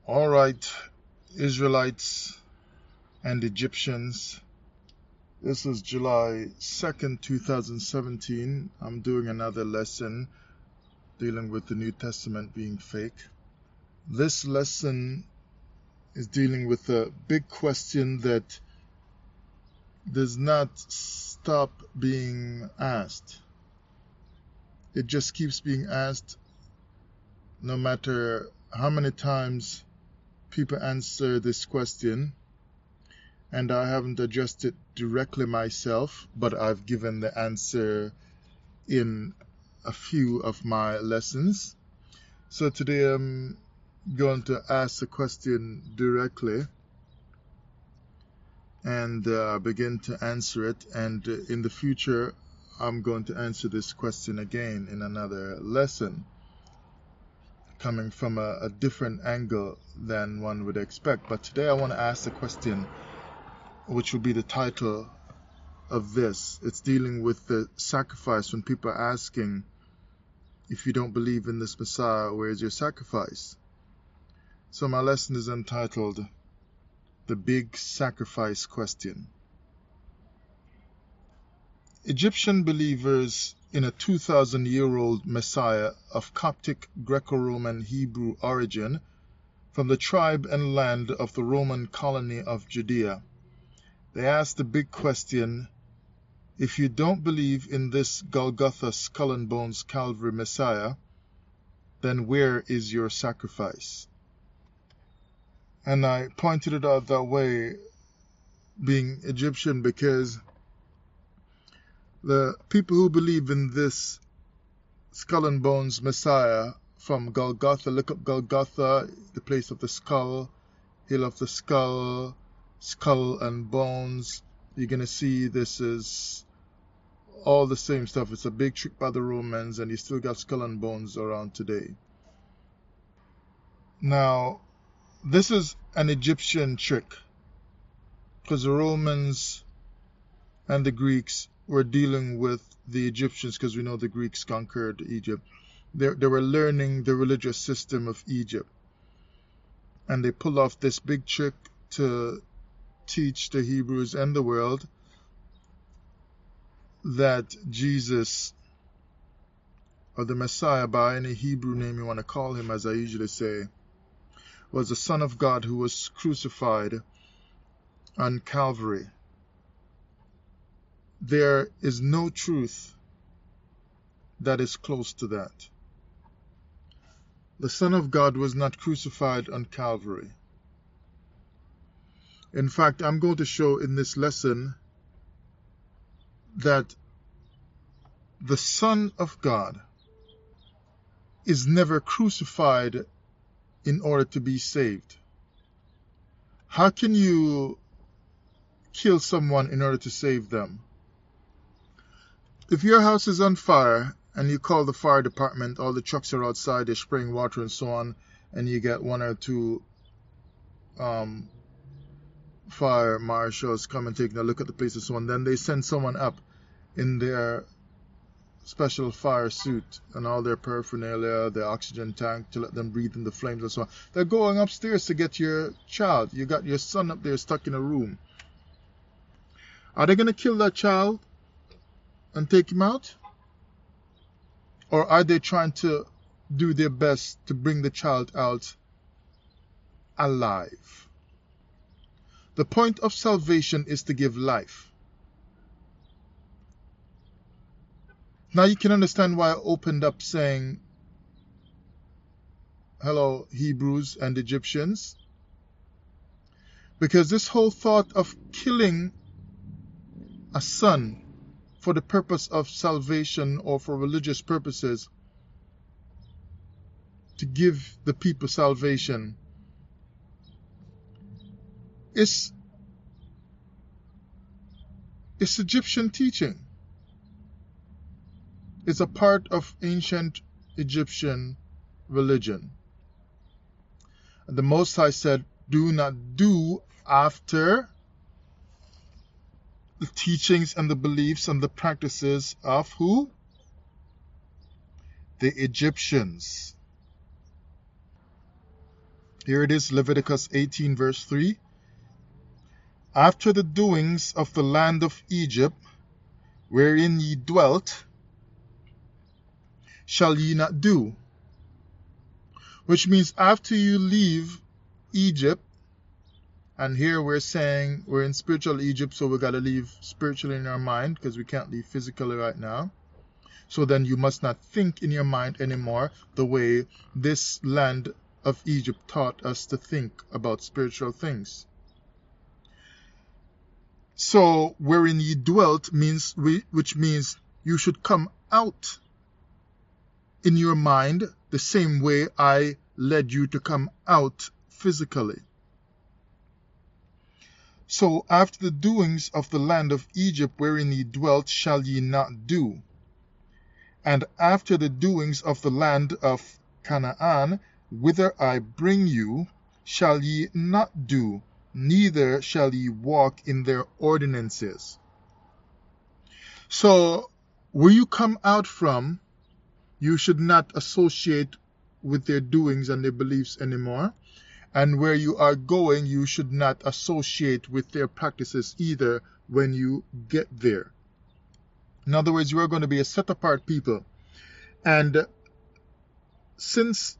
All right, Israelites and Egyptians. This is July 2nd, 2017. I'm doing another lesson dealing with the New Testament being fake. This lesson is dealing with a big question that does not stop being asked. It just keeps being asked no matter how many times people answer this question. And I haven't addressed it directly myself, but I've given the answer in a few of my lessons. So today I'm going to ask the question directly and begin to answer it. And in the future, I'm going to answer this question again in another lesson, coming from a different angle than one would expect. But today I want to ask the question, which will be the title of this. It's dealing with the sacrifice. When people are asking, if you don't believe in this Messiah, where is your sacrifice? So my lesson is entitled The Big Sacrifice Question. Egyptian believers in a 2,000-year-old Messiah of Coptic, Greco-Roman, Hebrew origin from the tribe and land of the Roman colony of Judea. They asked the big question, if you don't believe in this Golgotha skull and bones Calvary Messiah, then where is your sacrifice? And I pointed it out that way, being Egyptian, because the people who believe in this skull and bones Messiah from Golgotha, look up Golgotha, the place of the skull, hill of the skull, skull and bones. You're going to see this is all the same stuff. It's a big trick by the Romans, and you still got skull and bones around today. Now, this is an Egyptian trick, because the Romans and the Greeks were dealing with the Egyptians, because we know the Greeks conquered Egypt. They were learning the religious system of Egypt, and they pulled off this big trick to teach the Hebrews and the world that Jesus, or the Messiah, by any Hebrew name you want to call him, as I usually say, was the Son of God who was crucified on Calvary. There is no truth that is close to that. The Son of God was not crucified on Calvary. In fact, I'm going to show in this lesson that the Son of God is never crucified in order to be saved. How can you kill someone in order to save them? If your house is on fire and you call the fire department, all the trucks are outside, they're spraying water and so on, and you get one or two fire marshals come and take a look at the place and so on, then they send someone up in their special fire suit and all their paraphernalia, their oxygen tank, to let them breathe in the flames and so on. They're going upstairs to get your child. You got your son up there stuck in a room. Are they going to kill that child and take him out? Or are they trying to do their best to bring the child out alive? The point of salvation is to give life. Now you can understand why I opened up saying, hello, Hebrews and Egyptians. Because this whole thought of killing a son for the purpose of salvation or for religious purposes, to give the people salvation, is Egyptian teaching. It's a part of ancient Egyptian religion. And the Most High said, do not do after the teachings and the beliefs and the practices of who? The Egyptians. Here it is, Leviticus 18 verse 3. After the doings of the land of Egypt, wherein ye dwelt, shall ye not do. Which means after you leave Egypt, and here we're saying we're in spiritual Egypt, so we got to leave spiritually in our mind because we can't leave physically right now. So then you must not think in your mind anymore the way this land of Egypt taught us to think about spiritual things. So wherein ye dwelt means, which means you should come out in your mind the same way I led you to come out physically. So after the doings of the land of Egypt wherein ye dwelt shall ye not do. And after the doings of the land of Canaan, whither I bring you, shall ye not do, neither shall ye walk in their ordinances. So where you come out from, you should not associate with their doings and their beliefs anymore. And where you are going, you should not associate with their practices either when you get there. In other words, you are going to be a set-apart people. And since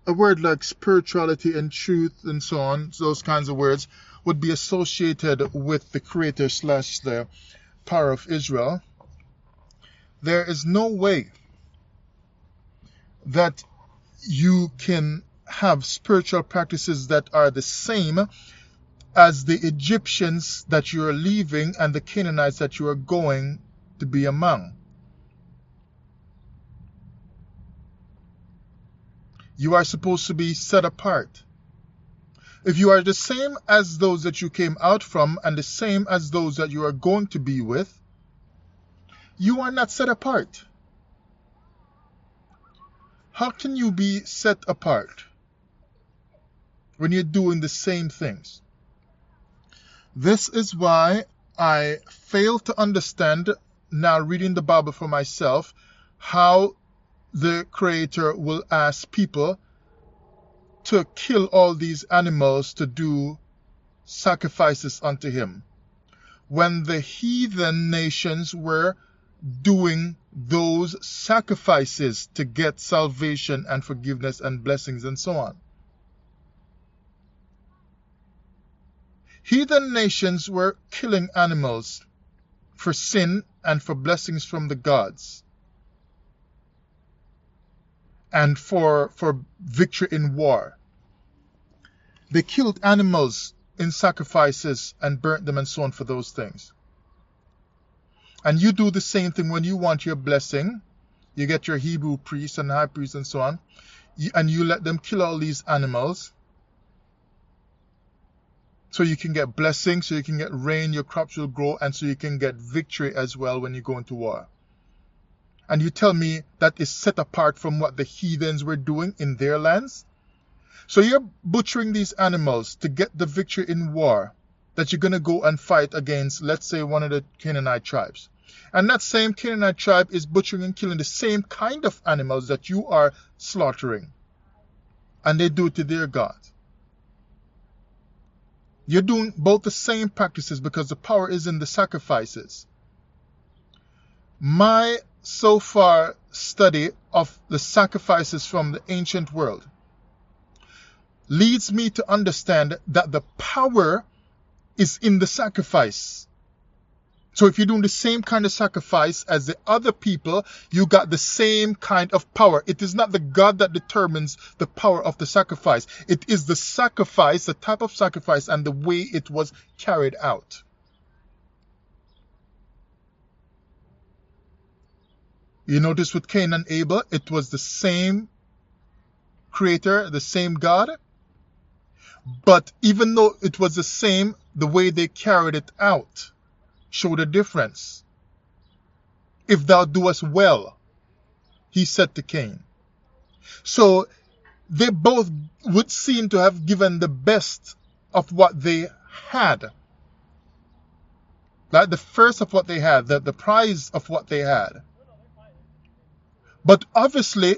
a word like spirituality and truth and so on, those kinds of words, would be associated with the Creator / the power of Israel, there is no way that you can have spiritual practices that are the same as the Egyptians that you are leaving and the Canaanites that you are going to be among. You are supposed to be set apart. If you are the same as those that you came out from and the same as those that you are going to be with, you are not set apart. How can you be set apart when you're doing the same things? This is why I fail to understand, now reading the Bible for myself, how the Creator will ask people to kill all these animals to do sacrifices unto Him, when the heathen nations were doing those sacrifices to get salvation and forgiveness and blessings and so on. Heathen nations were killing animals for sin and for blessings from the gods, and for victory in war. They killed animals in sacrifices and burnt them and so on for those things. And you do the same thing when you want your blessing. You get your Hebrew priests and high priests and so on, and you let them kill all these animals so you can get blessing, so you can get rain, your crops will grow, and so you can get victory as well when you go into war. And you tell me that is set apart from what the heathens were doing in their lands? So you're butchering these animals to get the victory in war, that you're going to go and fight against, let's say, one of the Canaanite tribes. And that same Canaanite tribe is butchering and killing the same kind of animals that you are slaughtering. And they do it to their God. You're doing both the same practices because the power is in the sacrifices. My so far study of the sacrifices from the ancient world leads me to understand that the power is in the sacrifice. So if you're doing the same kind of sacrifice as the other people, you got the same kind of power. It is not the God that determines the power of the sacrifice. It is the sacrifice, the type of sacrifice, and the way it was carried out. You notice with Cain and Abel, it was the same Creator, the same God. But even though it was the same, the way they carried it out showed a difference. If thou doest well, he said to Cain. So they both would seem to have given the best of what they had. Like the first of what they had, the prize of what they had. But obviously,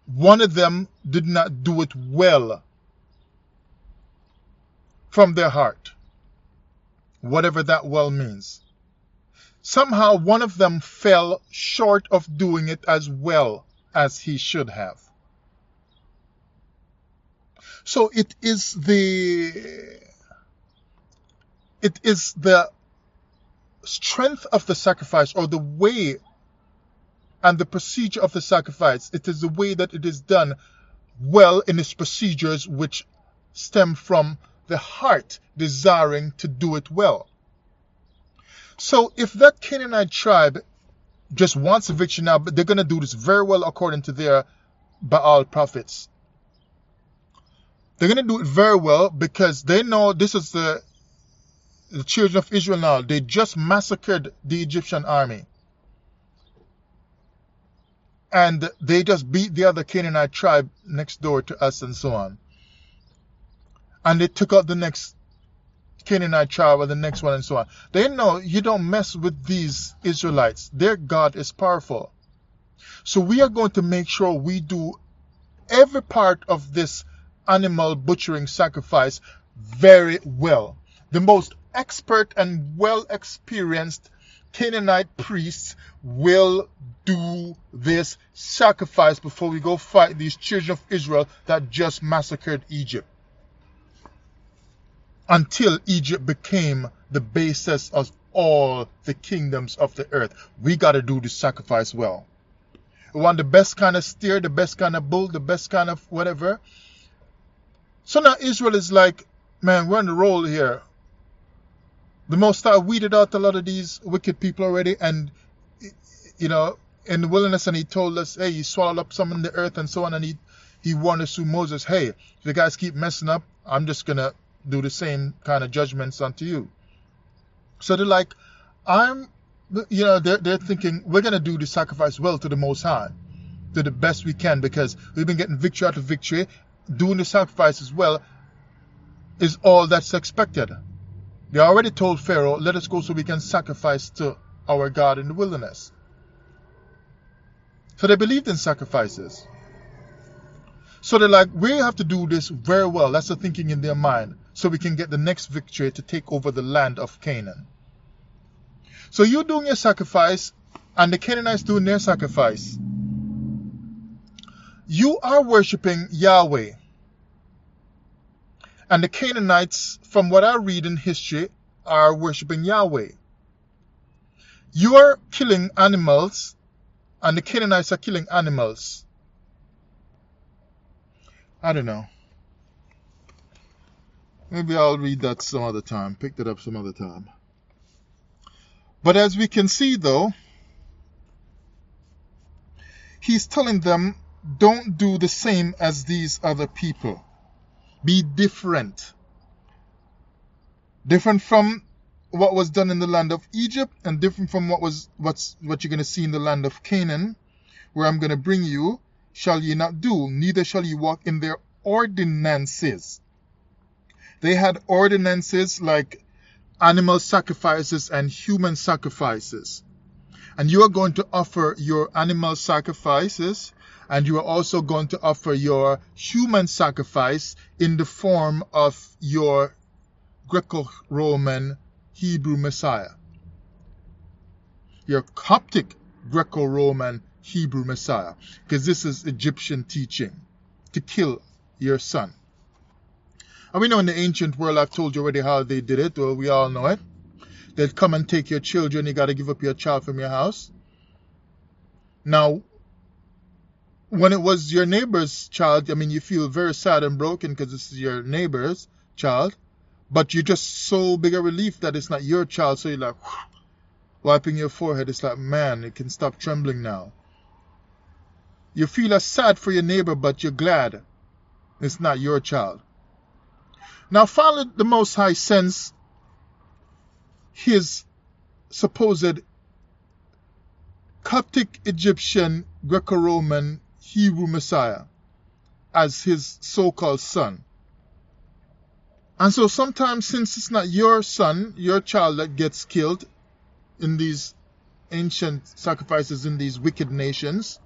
one of them did not do it well. from their heart, whatever that well means. Somehow one of them fell short of doing it as well as he should have. So it is the strength of the sacrifice, or the way and the procedure of the sacrifice. It is the way that it is done well in its procedures, which stem from the heart desiring to do it well. So if that Canaanite tribe just wants a victory now, but they're going to do this very well according to their Baal prophets. They're going to do it very well because they know this is the children of Israel now. They just massacred the Egyptian army. And they just beat the other Canaanite tribe next door to us and so on. And they took out the next Canaanite tribe or the next one and so on. They know you don't mess with these Israelites. Their God is powerful. So we are going to make sure we do every part of this animal butchering sacrifice very well. The most expert and well-experienced Canaanite priests will do this sacrifice before we go fight these children of Israel that just massacred Egypt. Until Egypt became the basis of all the kingdoms of the earth. We got to do this sacrifice well. We want the best kind of steer, the best kind of bull, the best kind of whatever. So now Israel is like, man, we're on the roll here. The Most High weeded out a lot of these wicked people already, and, you know, in the wilderness, and he told us, hey, he swallowed up some in the earth and so on, and he warned us through Moses, hey, if you guys keep messing up, I'm just going to do the same kind of judgments unto you. So they're like, they're thinking, we're going to do the sacrifice well to the Most High, to the best we can, because we've been getting victory after victory. Doing the sacrifice as well is all that's expected. They already told Pharaoh, let us go so we can sacrifice to our God in the wilderness. So they believed in sacrifices. So they're like, we have to do this very well. That's the thinking in their mind. So we can get the next victory to take over the land of Canaan. So you're doing your sacrifice, and the Canaanites doing their sacrifice. You are worshiping Yahweh. And the Canaanites, from what I read in history, are worshiping Yahweh. You are killing animals, and the Canaanites are killing animals. I don't know. Maybe I'll read that some other time. Pick that up some other time. But as we can see, though, he's telling them, don't do the same as these other people. Be different. Different from what was done in the land of Egypt, and different from what you're going to see in the land of Canaan, where I'm going to bring you. Shall ye not do, neither shall ye walk in their ordinances. They had ordinances like animal sacrifices and human sacrifices. And you are going to offer your animal sacrifices, and you are also going to offer your human sacrifice in the form of your Greco-Roman Hebrew Messiah. Your Coptic Greco-Roman Hebrew Messiah. Because this is Egyptian teaching. To kill your son. And we know in the ancient world, I've told you already how they did it. Well, we all know it. They'd come and take your children. You got to give up your child from your house. Now, when it was your neighbor's child, I mean, you feel very sad and broken because this is your neighbor's child. But you're just so big a relief that it's not your child. So you're like, wiping your forehead. It's like, man, you can stop trembling now. You feel as sad for your neighbor, but you're glad it's not your child. Now, finally, the Most High sends his supposed Coptic Egyptian Greco-Roman Hebrew Messiah as his so-called son. And so sometimes, since it's not your son, your child that gets killed in these ancient sacrifices in these wicked nations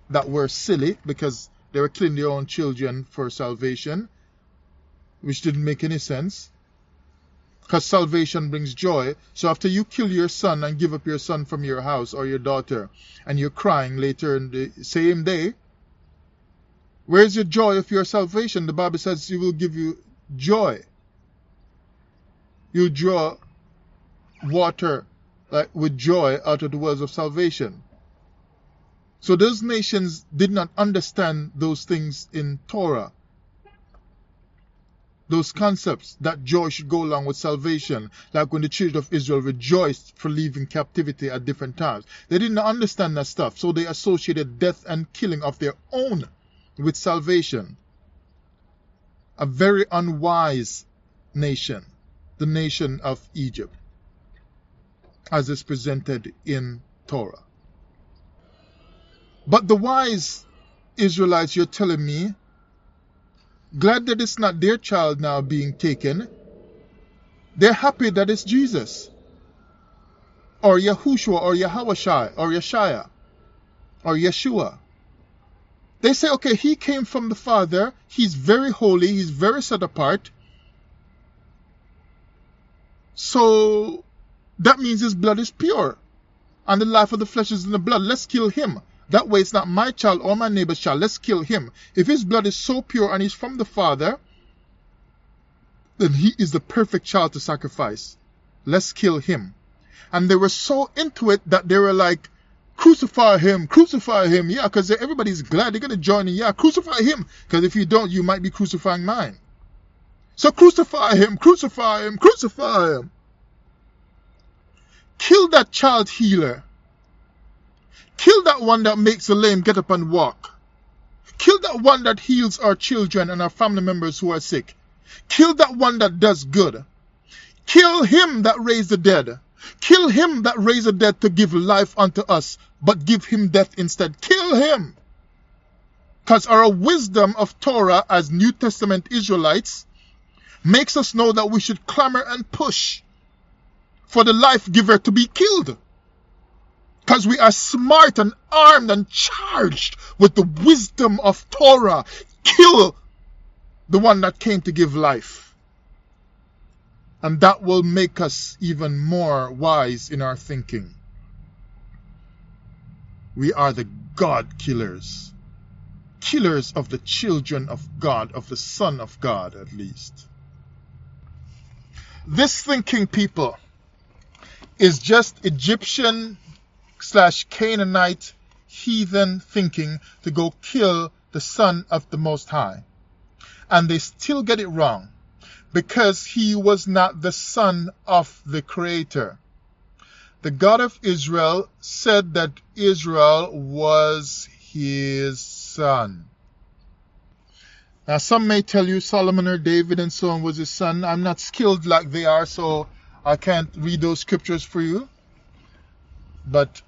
that were silly because they were killing their own children for salvation, which didn't make any sense. because salvation brings joy. So after you kill your son and give up your son from your house or your daughter, and you're crying later in the same day, where's your joy of your salvation? The Bible says He will give you joy. You draw water with joy out of the wells of salvation. So those nations did not understand those things in Torah. Those concepts that joy should go along with salvation, like when the children of Israel rejoiced for leaving captivity at different times. They didn't understand that stuff, so they associated death and killing of their own with salvation. A very unwise nation, the nation of Egypt, as is presented in Torah. But the wise Israelites, you're telling me, glad that it's not their child now being taken. They're happy that it's Jesus, or Yahushua, or Yahawashai, or Yeshaya, or Yeshua. They say, okay, he came from the Father, he's very holy, he's very set apart, so that means his blood is pure, and the life of the flesh is in the blood. Let's kill him. That way it's not my child or my neighbor's child. Let's kill him. If his blood is so pure and he's from the Father, then he is the perfect child to sacrifice. Let's kill him. And they were so into it that they were like, crucify him, crucify him. Yeah, because everybody's glad they're going to join in. Yeah, crucify him. Because if you don't, you might be crucifying mine. So crucify him, crucify him, crucify him. Kill that child healer. Kill that one that makes the lame get up and walk. Kill that one that heals our children and our family members who are sick. Kill that one that does good. Kill him that raised the dead. Kill him that raised the dead to give life unto us, but give him death instead. Kill him. Because our wisdom of Torah as New Testament Israelites makes us know that we should clamor and push for the life giver to be killed. Because we are smart and armed and charged with the wisdom of Torah. Kill the one that came to give life. And that will make us even more wise in our thinking. We are the God killers. Killers of the children of God, of the Son of God at least. This thinking, people, is just Egyptian / Canaanite heathen thinking to go kill the Son of the Most High. And they still get it wrong, because he was not the son of the Creator. The God of Israel said that Israel was his son. Now some may tell you Solomon or David and so on was his son. I'm not skilled like they are, so I can't read those scriptures for you. But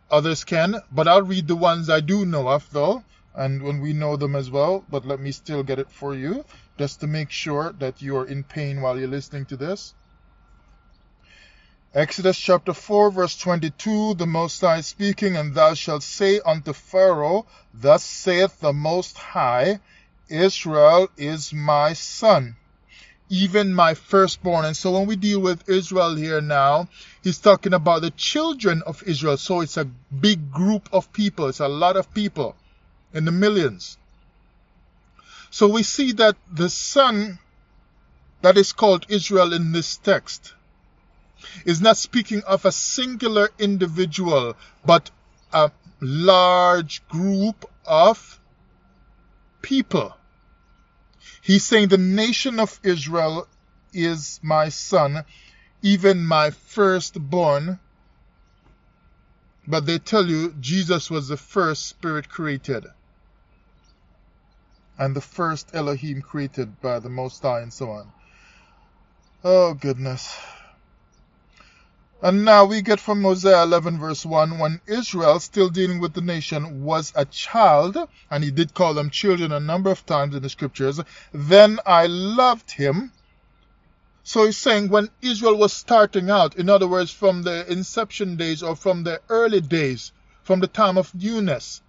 others can. But I'll read the ones I do know of though, and when we know them as well. But let me still get it for you, just to make sure that you are in pain while you're listening to this. Exodus chapter 4 verse 22, the Most High speaking, and thou shalt say unto Pharaoh, thus saith the Most High, Israel is my son, even my firstborn. And so when we deal with Israel here now, he's talking about the children of Israel. So it's a big group of people. It's a lot of people in the millions. So we see that the son that is called Israel in this text is not speaking of a singular individual, but a large group of people. He's saying the nation of Israel is my son, even my firstborn. But they tell you Jesus was the first spirit created, and the first Elohim created by the Most High, and so on. Oh goodness. And now we get from Hosea 11 verse 1, when Israel, still dealing with the nation, was a child, and he did call them children a number of times in the scriptures, then I loved him. So he's saying when Israel was starting out, in other words, from the inception days or from the early days, from the time of newness,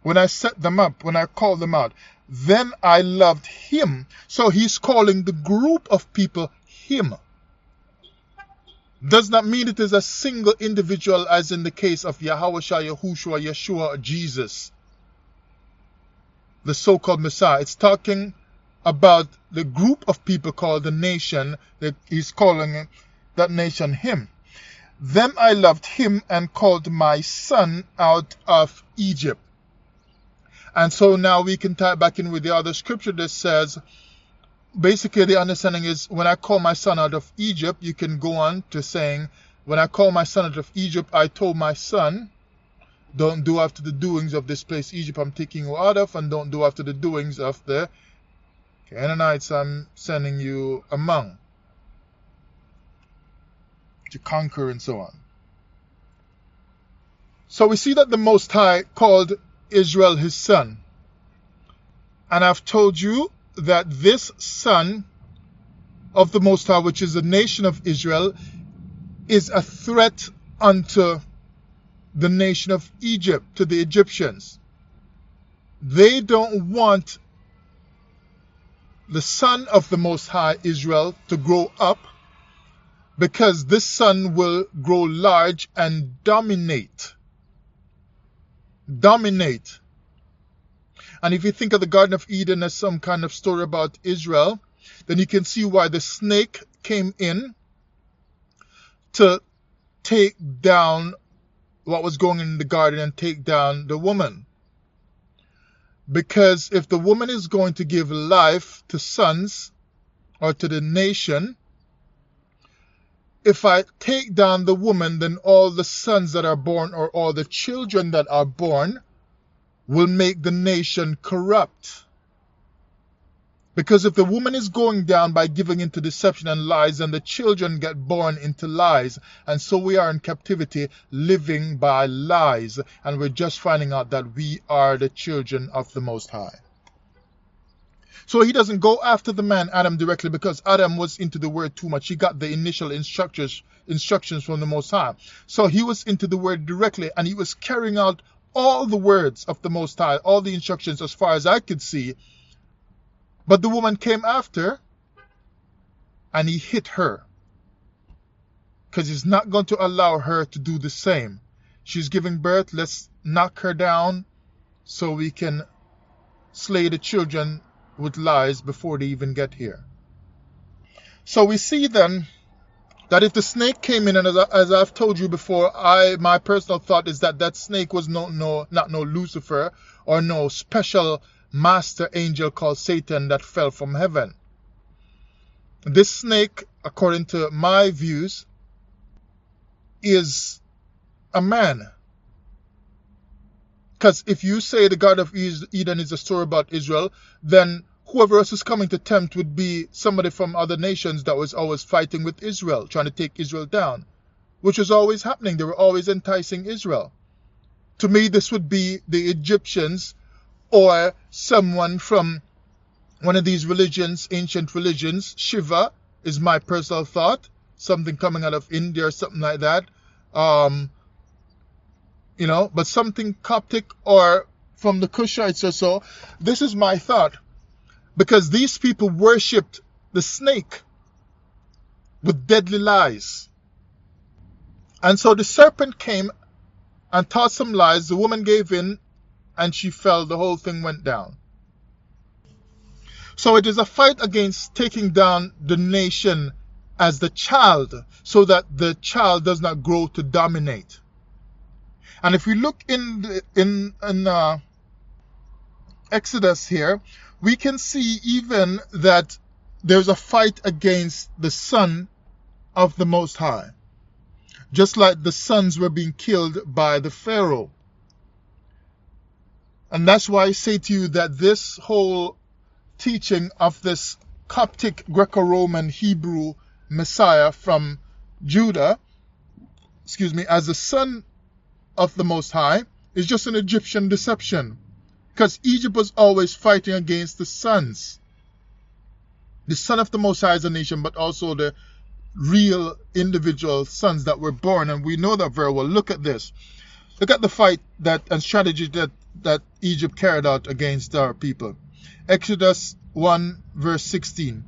when I set them up, when I called them out, Then I loved him. So he's calling the group of people him. Does not mean it is a single individual, as in the case of Yahweh, Yahushua, Yeshua, or Jesus, the so-called Messiah. It's talking about the group of people called the nation, that he's calling that nation him. Then I loved him and called my son out of Egypt. And so now we can tie back in with the other scripture that says, basically the understanding is, when I call my son out of Egypt, you can go on to saying, when I call my son out of Egypt, I told my son, don't do after the doings of this place Egypt I'm taking you out of, and don't do after the doings of the Canaanites I'm sending you among, to conquer and so on. So we see that the Most High called Israel his son. And I've told you that this son of the Most High, which is the nation of Israel, is a threat unto the nation of Egypt, to the Egyptians. They don't want the son of the Most High, Israel, to grow up, because this son will grow large and dominate. Dominate. And if you think of the Garden of Eden as some kind of story about Israel, then you can see why the snake came in to take down what was going on in the garden and take down the woman. Because if the woman is going to give life to sons or to the nation, if I take down the woman, then all the sons that are born, or all the children that are born, will make the nation corrupt. Because if the woman is going down by giving into deception and lies, then the children get born into lies. And so we are in captivity, living by lies. And we're just finding out that we are the children of the Most High. So he doesn't go after the man Adam directly, because Adam was into the word too much. He got the initial instructions from the Most High. So he was into the word directly, and he was carrying out all the words of the Most High, all the instructions as far as I could see. But the woman came after, and he hit her, because he's not going to allow her to do the same. She's giving birth. Let's knock her down so we can slay the children with lies before they even get here. So we see then that if the snake came in, and as I've told you before, my personal thought is that that snake was not no Lucifer, or no special master angel called Satan that fell from heaven. This snake, according to my views, is a man. Because if you say the God of Eden is a story about Israel, then whoever else is coming to tempt would be somebody from other nations that was always fighting with Israel, trying to take Israel down, which was always happening. They were always enticing Israel. To me, this would be the Egyptians, or someone from one of these religions, ancient religions. Shiva is my personal thought. Something coming out of India or something like that. But something Coptic or from the Kushites or so. This is my thought. Because these people worshipped the snake with deadly lies. And so the serpent came and taught some lies. The woman gave in, and she fell. The whole thing went down. So it is a fight against taking down the nation as the child, so that the child does not grow to dominate. And if we look in Exodus here, we can see even that there's a fight against the son of the Most High. Just like the sons were being killed by the Pharaoh. And that's why I say to you that this whole teaching of this Coptic, Greco-Roman, Hebrew Messiah from Judah, as the son of the Most High, is just an Egyptian deception. Because Egypt was always fighting against the sons. The son of the Most High is a nation, but also the real individual sons that were born. And we know that very well. Look at this. Look at the fight and strategy that Egypt carried out against our people. Exodus 1 verse 16.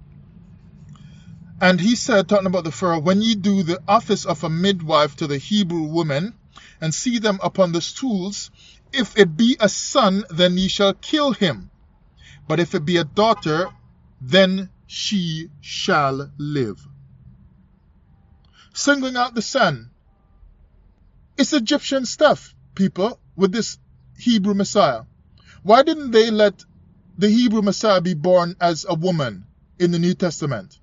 And he said, talking about the Pharaoh, when ye do the office of a midwife to the Hebrew women, and see them upon the stools, if it be a son, then ye shall kill him. But if it be a daughter, then she shall live. Singling out the son. It's Egyptian stuff, people, with this Hebrew Messiah. Why didn't they let the Hebrew Messiah be born as a woman in the New Testament?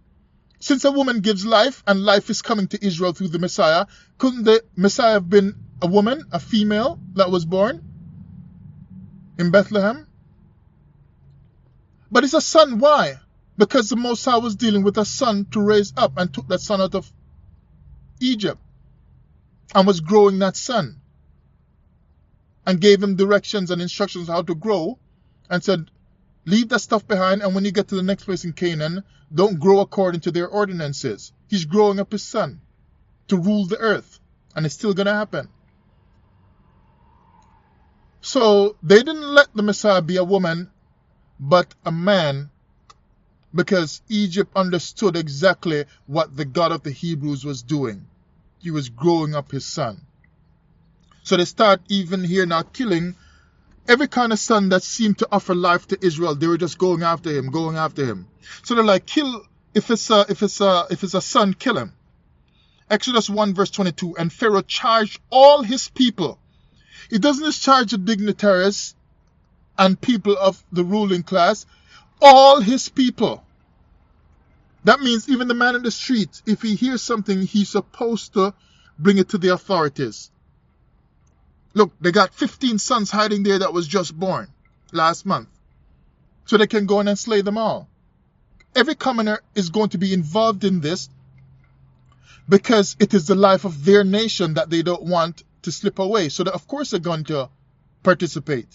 Since a woman gives life, and life is coming to Israel through the Messiah, couldn't the Messiah have been a woman, a female that was born in Bethlehem? But it's a son. Why? Because the Most High was dealing with a son to raise up, and took that son out of Egypt and was growing that son and gave him directions and instructions how to grow, and said, leave that stuff behind, and when you get to the next place in Canaan, don't grow according to their ordinances. He's growing up his son to rule the earth, and it's still going to happen. So they didn't let the Messiah be a woman, but a man, because Egypt understood exactly what the God of the Hebrews was doing. He was growing up his son. So they start even here now killing every kind of son that seemed to offer life to Israel. They were just going after him, going after him. So they're like, kill, if it's a son, kill him. Exodus 1 verse 22, and Pharaoh charged all his people. He doesn't just charge the dignitaries and people of the ruling class, all his people. That means even the man in the street, if he hears something, he's supposed to bring it to the authorities. Look, they got 15 sons hiding there that was just born last month. So they can go in and slay them all. Every commoner is going to be involved in this because it is the life of their nation that they don't want to slip away. So of course they're going to participate.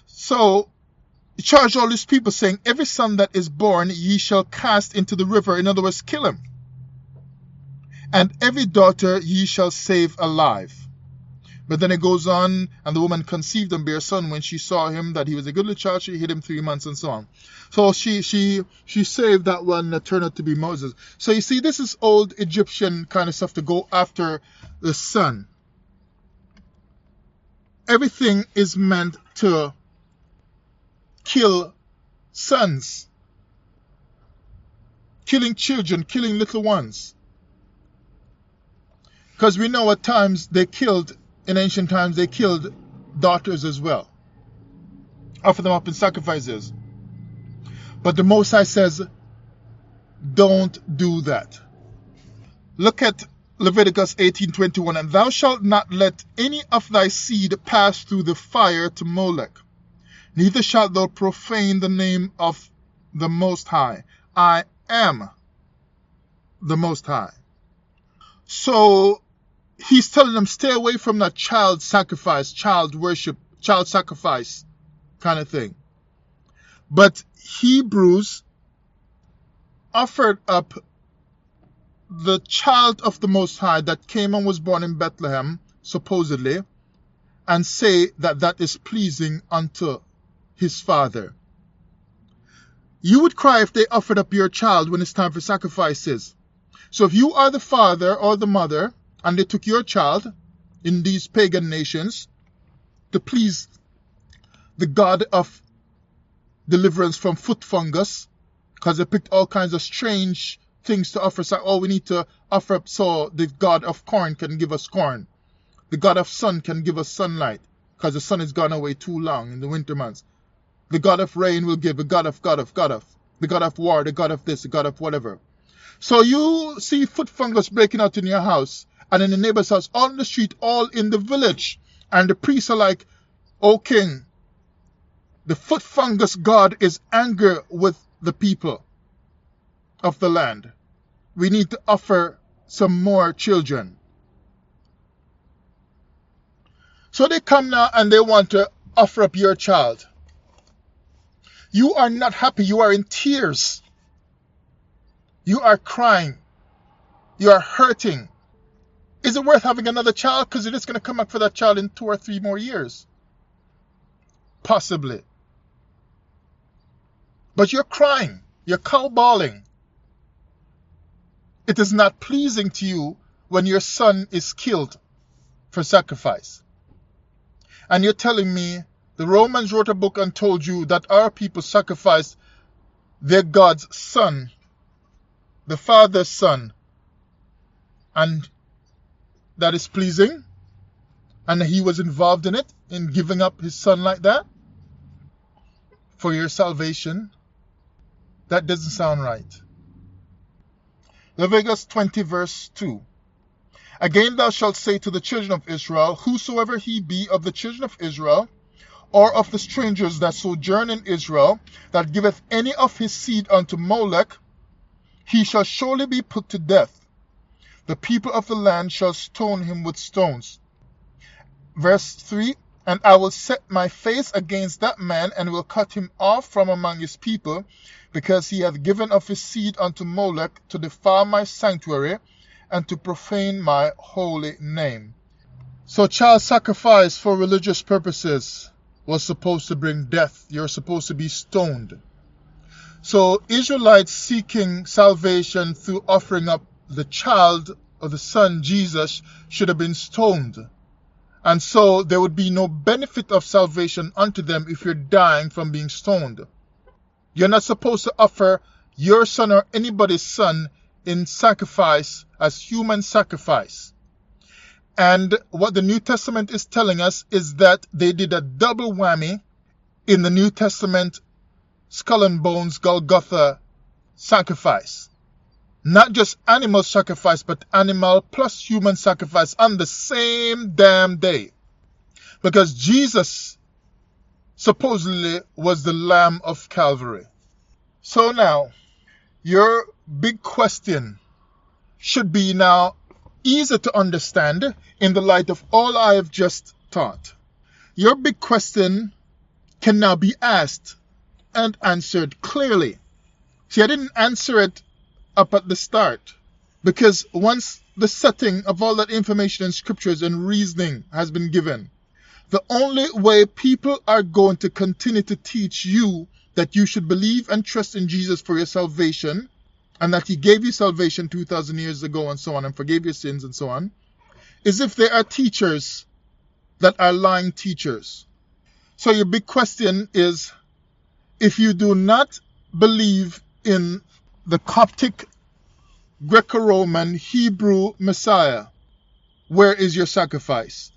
So he charged all these people, saying, every son that is born ye shall cast into the river. In other words, kill him. And every daughter ye shall save alive. But then it goes on, and the woman conceived and bare a son. When she saw him that he was a goodly child, she hid him 3 months, and so on. So she saved that one that turned out to be Moses. So you see, this is old Egyptian kind of stuff to go after the son. Everything is meant to kill sons. Killing children, killing little ones. Because we know at times they killed, in ancient times, they killed daughters as well. Offer them up in sacrifices. But the Most High says, don't do that. Look at Leviticus 18:21. And thou shalt not let any of thy seed pass through the fire to Molech. Neither shalt thou profane the name of the Most High. I am the Most High. So he's telling them, stay away from that child sacrifice, child worship, child sacrifice kind of thing. But Hebrews offered up the child of the Most High that came and was born in Bethlehem, supposedly, and say that that is pleasing unto his father. You would cry if they offered up your child when it's time for sacrifices. So if you are the father or the mother, and they took your child in these pagan nations to please the god of deliverance from foot fungus, because they picked all kinds of strange things to offer. So, we need to offer up so the god of corn can give us corn. The god of sun can give us sunlight, because the sun has gone away too long in the winter months. The god of rain will give, the god of, the god of war, the god of this, the god of whatever. So you see foot fungus breaking out in your house, and in the neighbor's house, all in the street, all in the village. And the priests are like, O king, the foot fungus god is angry with the people of the land. We need to offer some more children. So they come now and they want to offer up your child. You are not happy. You are in tears. You are crying. You are hurting. Is it worth having another child? Because you're just going to come back for that child in 2 or 3 more years. Possibly. But you're crying, you're cowbawling. It is not pleasing to you when your son is killed for sacrifice. And you're telling me the Romans wrote a book and told you that our people sacrificed their God's son, the Father's son, and that is pleasing? And he was involved in it, in giving up his son like that for your salvation? That doesn't sound right. Leviticus 20 verse 2. Again thou shalt say to the children of Israel, whosoever he be of the children of Israel, or of the strangers that sojourn in Israel, that giveth any of his seed unto Molech, he shall surely be put to death. The people of the land shall stone him with stones. Verse 3, and I will set my face against that man, and will cut him off from among his people, because he hath given of his seed unto Molech, to defile my sanctuary, and to profane my holy name. So child sacrifice for religious purposes was supposed to bring death. You're supposed to be stoned. So Israelites seeking salvation through offering up the child or the son Jesus should have been stoned. And so there would be no benefit of salvation unto them if you're dying from being stoned. You're not supposed to offer your son or anybody's son in sacrifice as human sacrifice. And what the New Testament is telling us is that they did a double whammy in the New Testament skull and bones Golgotha sacrifice. Not just animal sacrifice, but animal plus human sacrifice on the same damn day. Because Jesus supposedly was the Lamb of Calvary. So now, your big question should be now easy to understand in the light of all I have just taught. Your big question can now be asked and answered clearly. See, I didn't answer it up at the start, because once the setting of all that information in scriptures and reasoning has been given, the only way people are going to continue to teach you that you should believe and trust in Jesus for your salvation, and that he gave you salvation 2,000 years ago and so on, and forgave your sins and so on, is if there are teachers that are lying teachers. So your big question is, if you do not believe in the Coptic, Greco-Roman, Hebrew Messiah, where is your sacrifice?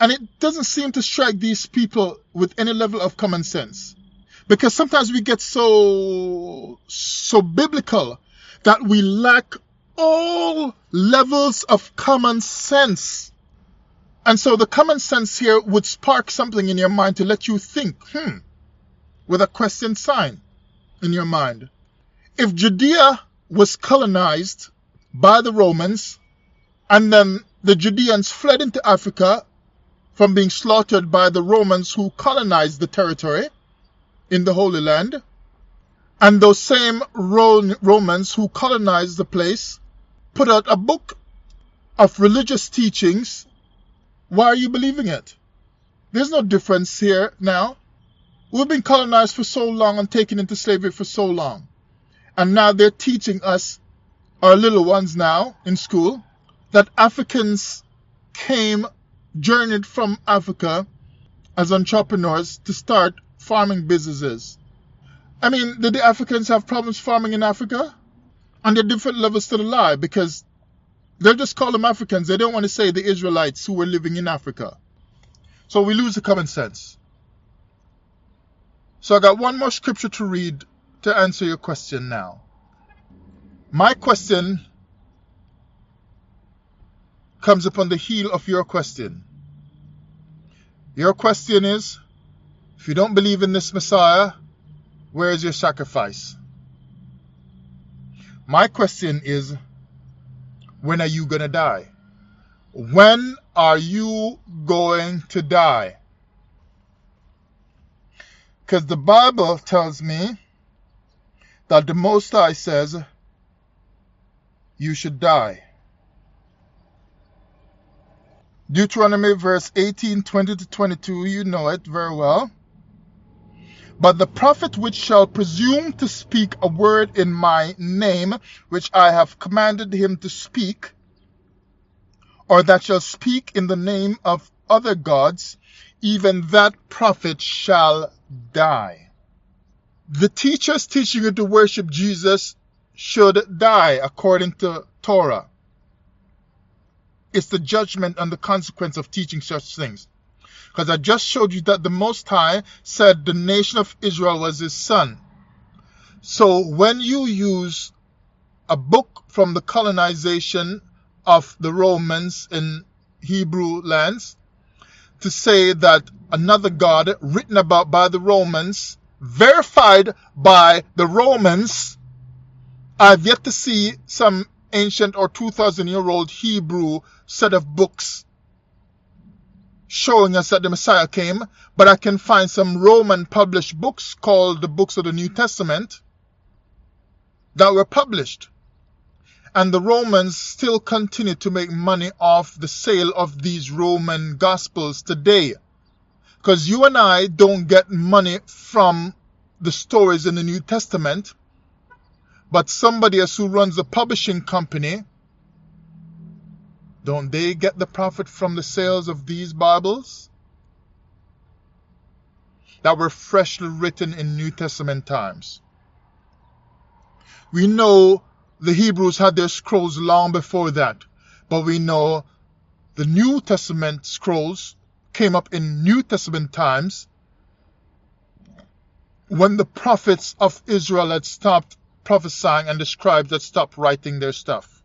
And it doesn't seem to strike these people with any level of common sense. Because sometimes we get so biblical that we lack all levels of common sense. And so the common sense here would spark something in your mind to let you think, with a question sign in your mind. If Judea was colonized by the Romans, and then the Judeans fled into Africa from being slaughtered by the Romans who colonized the territory in the Holy Land, and those same Romans who colonized the place put out a book of religious teachings, why are you believing it? There's no difference here now. We've been colonized for so long and taken into slavery for so long. And now they're teaching us, our little ones now in school, that Africans journeyed from Africa as entrepreneurs to start farming businesses. I mean, did the Africans have problems farming in Africa? And there are different levels to the lie, because they'll just call them Africans. They don't want to say the Israelites who were living in Africa. So we lose the common sense. So I got one more scripture to read to answer your question now. My question comes upon the heel of your question. Your question is, if you don't believe in this Messiah, where is your sacrifice? My question is, when are you going to die? When are you going to die? Because the Bible tells me that the Most High says you should die. Deuteronomy verse 18, 20 to 22, you know it very well. But the prophet which shall presume to speak a word in my name, which I have commanded him to speak, or that shall speak in the name of other gods, even that prophet shall die. The teachers teaching you to worship Jesus should die according to Torah. It's the judgment and the consequence of teaching such things. Because I just showed you that the Most High said the nation of Israel was his son. So when you use a book from the colonization of the Romans in Hebrew lands to say that another God written about by the Romans, verified by the Romans, I've yet to see some ancient or 2,000-year-old Hebrew set of books showing us that the Messiah came, but I can find some Roman published books called the books of the New Testament that were published. And the Romans still continue to make money off the sale of these Roman Gospels today. Because you and I don't get money from the stories in the New Testament, but somebody else who runs a publishing company, don't they get the profit from the sales of these Bibles that were freshly written in New Testament times? We know the Hebrews had their scrolls long before that, but we know the New Testament scrolls came up in New Testament times when the prophets of Israel had stopped prophesying and the scribes had stopped writing their stuff.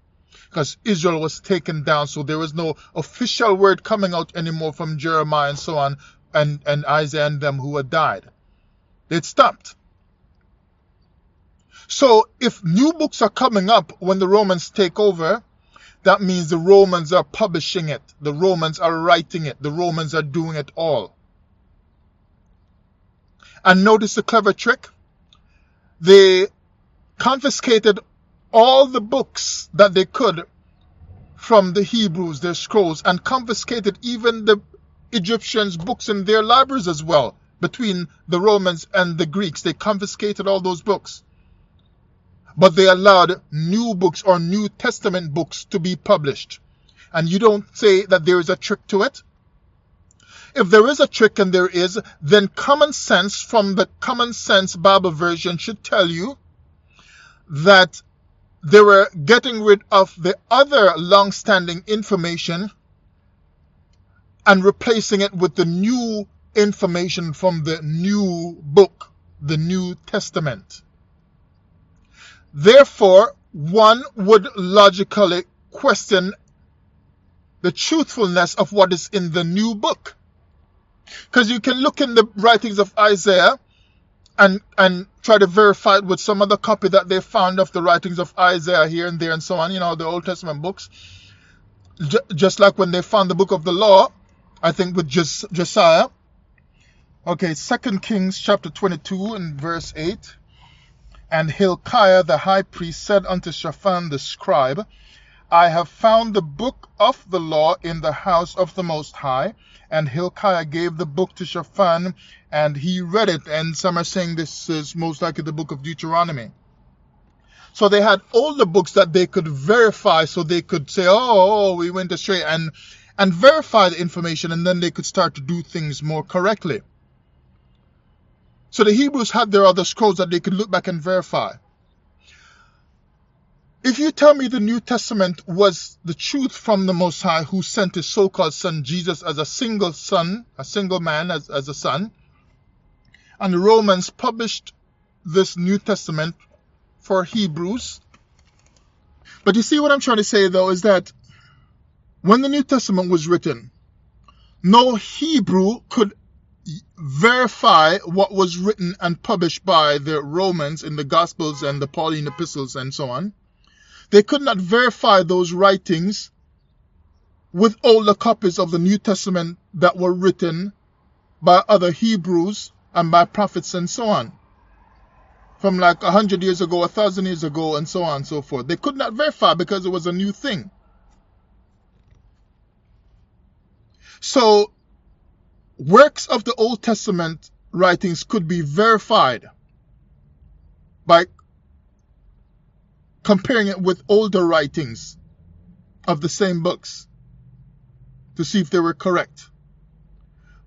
Because Israel was taken down, so there was no official word coming out anymore from Jeremiah and so on, and Isaiah and them who had died. They'd stopped. So if new books are coming up when the Romans take over, that means the Romans are publishing it. The Romans are writing it. The Romans are doing it all. And notice the clever trick. They confiscated all the books that they could from the Hebrews, their scrolls, and confiscated even the Egyptians' books in their libraries as well. Between the Romans and the Greeks, they confiscated all those books. But they allowed new books or New Testament books to be published. And you don't say that there is a trick to it? If there is a trick, and there is, then common sense from the Common Sense Bible version should tell you that they were getting rid of the other long-standing information and replacing it with the new information from the new book, the New Testament. Therefore, one would logically question the truthfulness of what is in the new book. Because you can look in the writings of Isaiah and try to verify it with some other copy that they found of the writings of Isaiah here and there and so on, the Old Testament books. Just like when they found the book of the law, I think with Josiah. Okay, 2 Kings chapter 22 and verse 8. And Hilkiah the high priest said unto Shaphan the scribe, I have found the book of the law in the house of the Most High. And Hilkiah gave the book to Shaphan, and he read it. And some are saying this is most likely the book of Deuteronomy. So they had all the books that they could verify, so they could say, oh, we went astray, and verify the information, and then they could start to do things more correctly. So the Hebrews had their other scrolls that they could look back and verify. If you tell me the New Testament was the truth from the Most High, who sent his so-called son Jesus as a single son, a single man as a son, and the Romans published this New Testament for Hebrews. But you see what I'm trying to say, though, is that when the New Testament was written, no Hebrew could verify what was written and published by the Romans in the Gospels and the Pauline epistles and so on. They could not verify those writings with all the copies of the New Testament that were written by other Hebrews and by prophets and so on. From like 100 years ago, 1,000 years ago, and so on and so forth. They could not verify because it was a new thing. So, works of the Old Testament writings could be verified by comparing it with older writings of the same books to see if they were correct.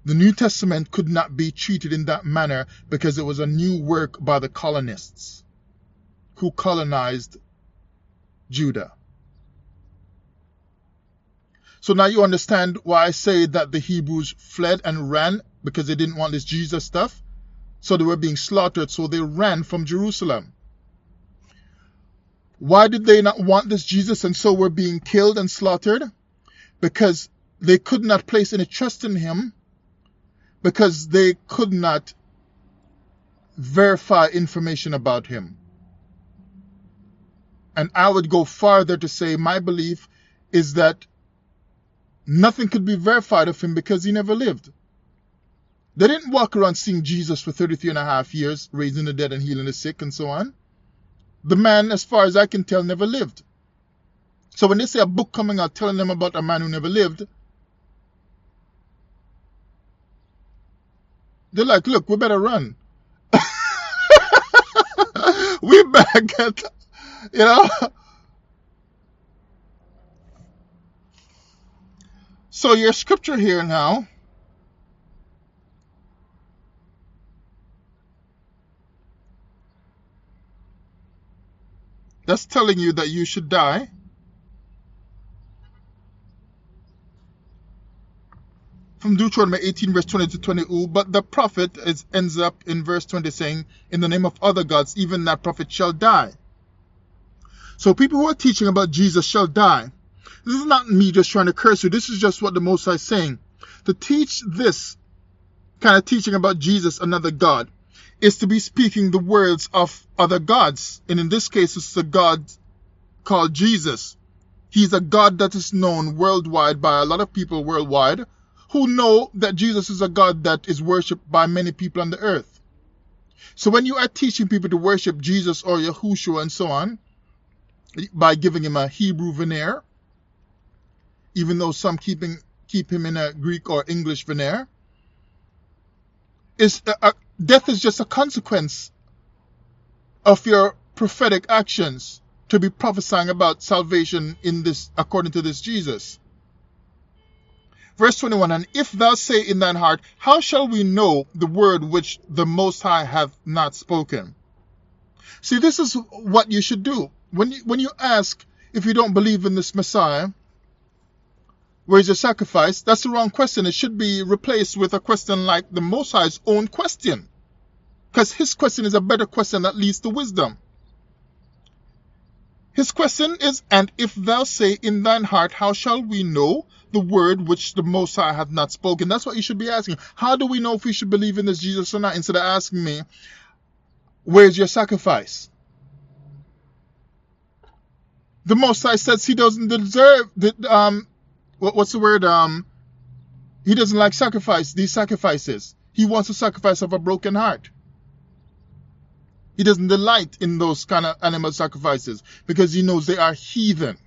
The New Testament could not be treated in that manner because it was a new work by the colonists who colonized Judah. So now you understand why I say that the Hebrews fled and ran, because they didn't want this Jesus stuff. So they were being slaughtered, so they ran from Jerusalem. Why did they not want this Jesus and so were being killed and slaughtered? Because they could not place any trust in him, because they could not verify information about him. And I would go farther to say my belief is that nothing could be verified of him because he never lived. They didn't walk around seeing Jesus for 33 and a half years, raising the dead and healing the sick and so on. The man, as far as I can tell, never lived. So when they say a book coming out telling them about a man who never lived, they're like, look, we better run. We better get, you know. So your scripture here now, that's telling you that you should die. From Deuteronomy 18 verse 20 to 22, but the prophet ends up in verse 20 saying, in the name of other gods, even that prophet shall die. So people who are teaching about Jesus shall die. This is not me just trying to curse you. This is just what the Most High is saying. To teach this kind of teaching about Jesus, another God, is to be speaking the words of other gods. And in this case, it's a God called Jesus. He's a God that is known worldwide by a lot of people worldwide who know that Jesus is a God that is worshipped by many people on the earth. So when you are teaching people to worship Jesus or Yahushua and so on, by giving him a Hebrew veneer, even though some keep him in a Greek or English veneer, death is just a consequence of your prophetic actions to be prophesying about salvation in this, according to this Jesus. Verse 21, and if thou say in thine heart, how shall we know the word which the Most High hath not spoken? See, this is what you should do. When you ask if you don't believe in this Messiah, where is your sacrifice? That's the wrong question. It should be replaced with a question like the Most High's own question. Because his question is a better question that leads to wisdom. His question is, and if thou say in thine heart, how shall we know the word which the Most High hath not spoken? That's what you should be asking. How do we know if we should believe in this Jesus or not? Instead of asking me, where's your sacrifice? The Most High says he doesn't deserve, what's the word? He doesn't like these sacrifices. He wants a sacrifice of a broken heart. He doesn't delight in those kind of animal sacrifices because he knows they are heathen.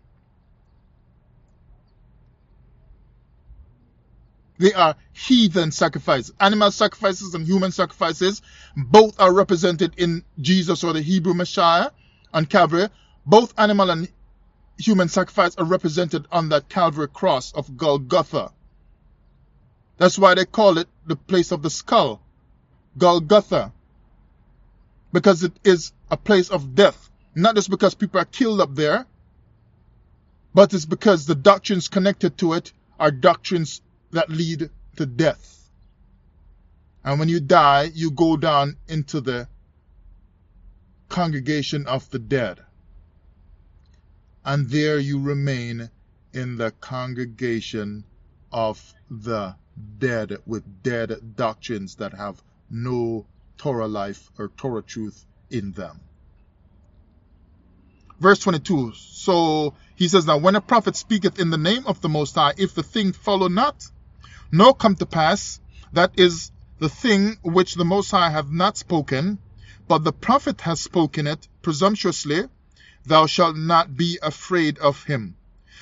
They are heathen sacrifices. Animal sacrifices and human sacrifices, both are represented in Jesus or the Hebrew Messiah on Calvary. Both animal and human sacrifice are represented on that Calvary cross of Golgotha. That's why they call it the place of the skull, Golgotha. Because it is a place of death. Not just because people are killed up there, but it's because the doctrines connected to it are doctrines that lead to death. And when you die, you go down into the congregation of the dead. And there you remain in the congregation of the dead with dead doctrines that have no Torah life or Torah truth in them. Verse 22. So he says, now when a prophet speaketh in the name of the Most High, if the thing follow not, nor come to pass, that is the thing which the Most High hath not spoken, but the prophet has spoken it presumptuously, thou shalt not be afraid of him.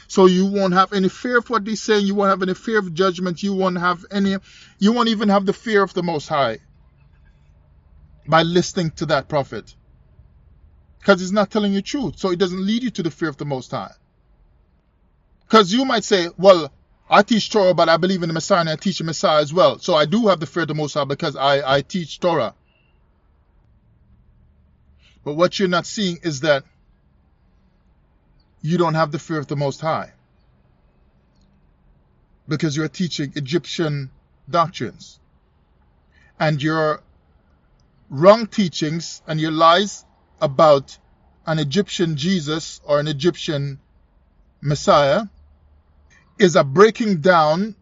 So you won't have any fear of what he's saying. You won't have any fear of judgment. You won't even have the fear of the Most High. by listening to that prophet. Because he's not telling you truth. So it doesn't lead you to the fear of the Most High. Because you might say, well, I teach Torah, but I believe in the Messiah and I teach the Messiah as well. So I do have the fear of the Most High because I teach Torah. But what you're not seeing is that you don't have the fear of the Most High. Because you're teaching Egyptian doctrines. And your wrong teachings and your lies about an Egyptian Jesus or an Egyptian Messiah is a breaking down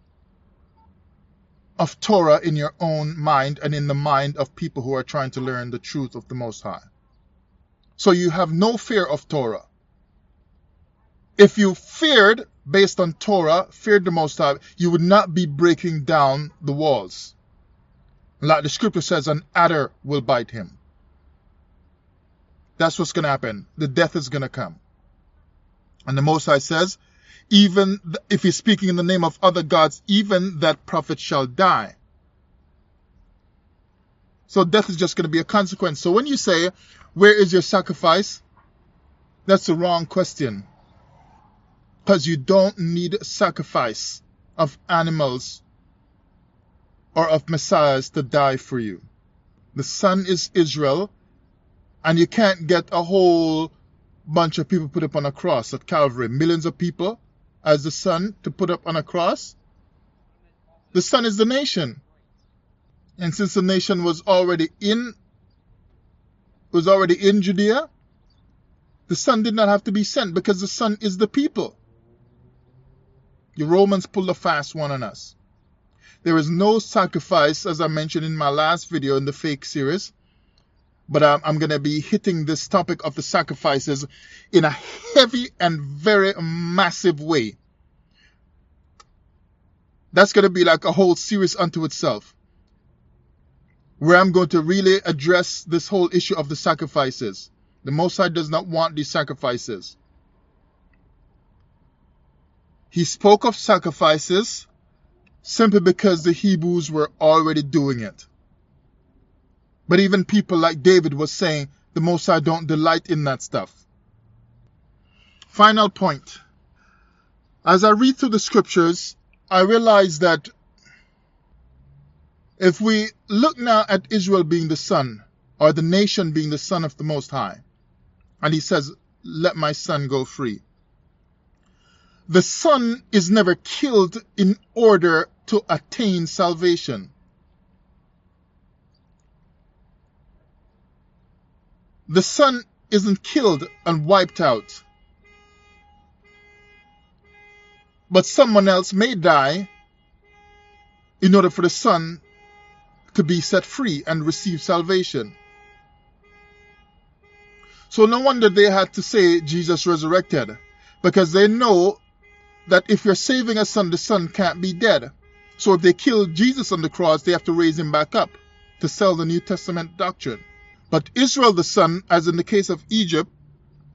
of Torah in your own mind and in the mind of people who are trying to learn the truth of the Most High. So you have no fear of Torah. If you feared based on Torah, feared the Most High, you would not be breaking down the walls. Like the scripture says, an adder will bite him. That's what's going to happen. The death is going to come. And the Most High says, even if he's speaking in the name of other gods, even that prophet shall die. So death is just going to be a consequence. So when you say, where is your sacrifice? That's the wrong question. Because you don't need sacrifice of animals or of messiahs to die for you. The Son is Israel, and you can't get a whole bunch of people put up on a cross at Calvary. Millions of people as the Son to put up on a cross. The Son is the nation. And since the nation was already in Judea, the Son did not have to be sent because the Son is the people. The Romans pulled a fast one on us. There is no sacrifice, as I mentioned in my last video in the fake series. But I'm going to be hitting this topic of the sacrifices in a heavy and very massive way. That's going to be like a whole series unto itself, where I'm going to really address this whole issue of the sacrifices. The Most High does not want these sacrifices. He spoke of sacrifices simply because the Hebrews were already doing it. But even people like David was saying, the Most High don't delight in that stuff. Final point. As I read through the scriptures, I realize that if we look now at Israel being the son, or the nation being the son of the Most High, and he says, let my son go free. The son is never killed in order to attain salvation. The son isn't killed and wiped out. But someone else may die in order for the son to be set free and receive salvation. So no wonder they had to say Jesus resurrected, because they know that if you're saving a son, the son can't be dead. So if they kill Jesus on the cross, they have to raise him back up to sell the New Testament doctrine. But Israel the son, as in the case of Egypt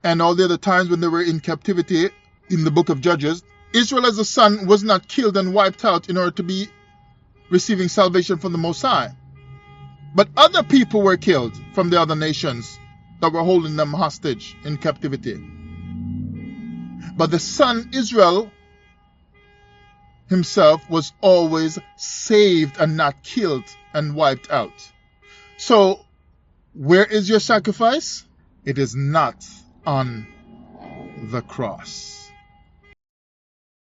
and all the other times when they were in captivity in the book of Judges, Israel as a son was not killed and wiped out in order to be receiving salvation from the Most High. But other people were killed from the other nations that were holding them hostage in captivity. But the son Israel himself was always saved and not killed and wiped out. So, where is your sacrifice? It is not on the cross.